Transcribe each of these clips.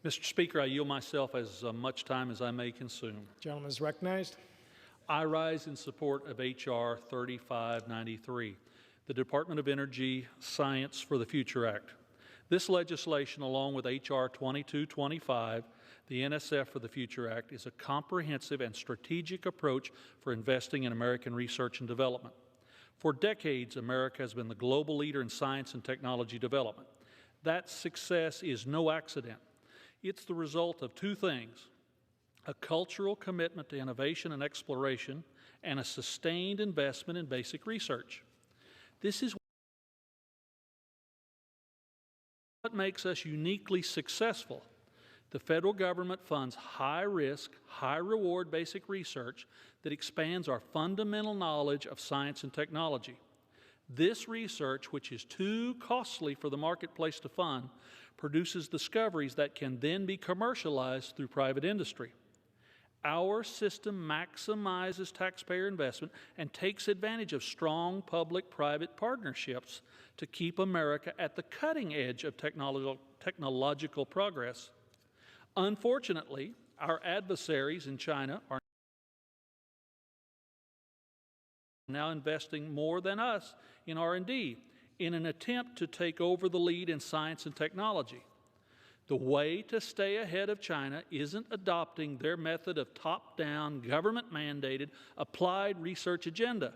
Mr. Speaker, I yield myself as much time as I may consume. The gentleman is recognized. I rise in support of H.R. 3593, the Department of Energy Science for the Future Act. This legislation, along with H.R. 2225, the NSF for the Future Act, is a comprehensive and strategic approach for investing in American research and development. For decades, America has been the global leader in science and technology development. That success is no accident. It's the result of two things: a cultural commitment to innovation and exploration, and a sustained investment in basic research. This is what makes us uniquely successful. The federal government funds high-risk, high-reward basic research that expands our fundamental knowledge of science and technology. This research, which is too costly for the marketplace to fund, produces discoveries that can then be commercialized through private industry. Our system maximizes taxpayer investment and takes advantage of strong public-private partnerships to keep America at the cutting edge of technological progress. Unfortunately, our adversaries in China are now investing more than us in R&D in an attempt to take over the lead in science and technology. The way to stay ahead of China isn't adopting their method of top-down, government-mandated, applied research agenda.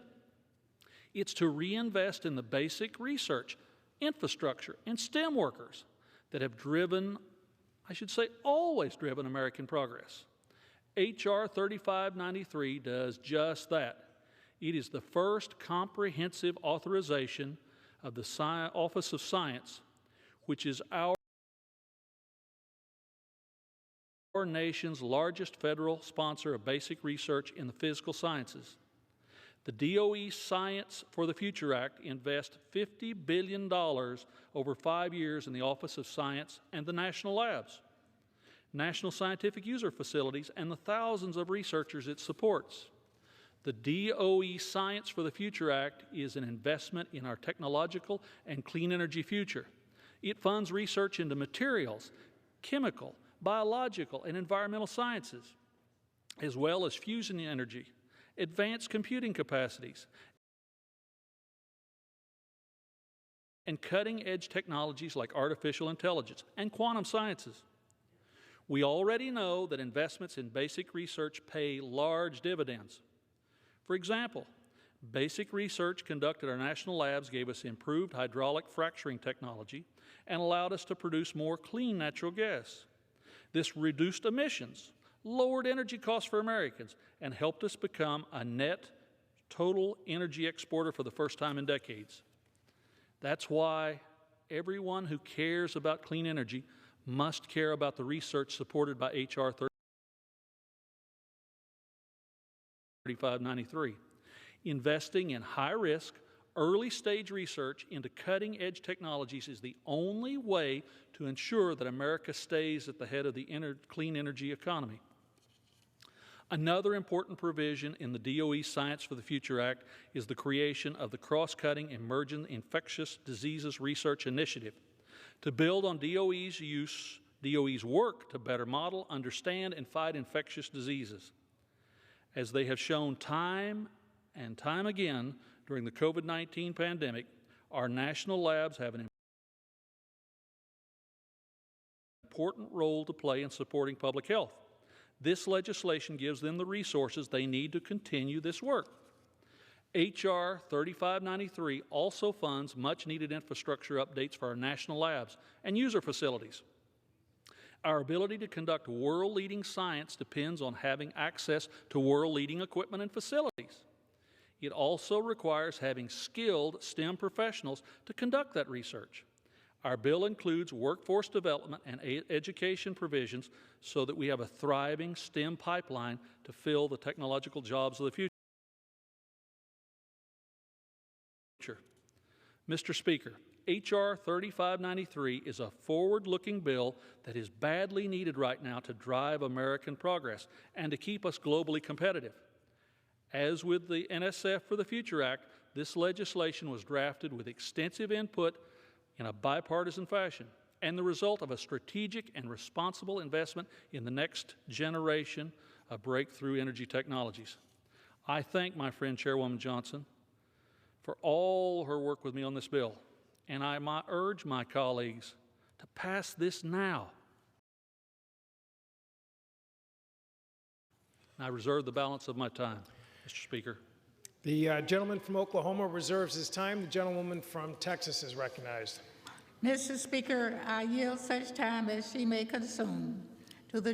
It's to reinvest in the basic research, infrastructure, and STEM workers that have driven, I should say always driven, American progress. H.R. 3593 does just that. It is the first comprehensive authorization of the Office of Science, which is our nation's largest federal sponsor of basic research in the physical sciences. The DOE Science for the Future Act invests $50 billion over 5 years in the Office of Science and the national labs, national scientific user facilities, and the thousands of researchers it supports. The DOE Science for the Future Act is an investment in our technological and clean energy future. It funds research into materials, chemical, biological, and environmental sciences, as well as fusion energy, advanced computing capacities, and cutting-edge technologies like artificial intelligence and quantum sciences. We already know that investments in basic research pay large dividends. For example, basic research conducted at our national labs gave us improved hydraulic fracturing technology and allowed us to produce more clean natural gas. This reduced emissions, lowered energy costs for Americans, and helped us become a net total energy exporter for the first time in decades. That's why everyone who cares about clean energy must care about the research supported by H.R. 3593. Investing in high-risk, early-stage research into cutting-edge technologies is the only way to ensure that America stays at the head of the clean energy economy. Another important provision in the DOE Science for the Future Act is the creation of the Cross-Cutting Emerging Infectious Diseases Research Initiative to build on DOE's work to better model, understand, and fight infectious diseases. As they have shown time and time again during the COVID-19 pandemic, our national labs have an important role to play in supporting public health. This legislation gives them the resources they need to continue this work. H.R. 3593 also funds much-needed infrastructure updates for our national labs and user facilities. Our ability to conduct world-leading science depends on having access to world-leading equipment and facilities. It also requires having skilled STEM professionals to conduct that research. Our bill includes workforce development and education provisions so that we have a thriving STEM pipeline to fill the technological jobs of the future. Mr. Speaker, H.R. 3593 is a forward-looking bill that is badly needed right now to drive American progress and to keep us globally competitive. As with the NSF for the Future Act, this legislation was drafted with extensive input in a bipartisan fashion. and the result of a strategic and responsible investment in the next generation of breakthrough energy technologies. I thank my friend Chairwoman Johnson for all her work with me on this bill, and I urge my colleagues to pass this now. I reserve the balance of my time, Mr. Speaker. The gentleman from Oklahoma reserves his time. The gentlewoman from Texas is recognized. Mr. Speaker, I yield such time as she may consume to the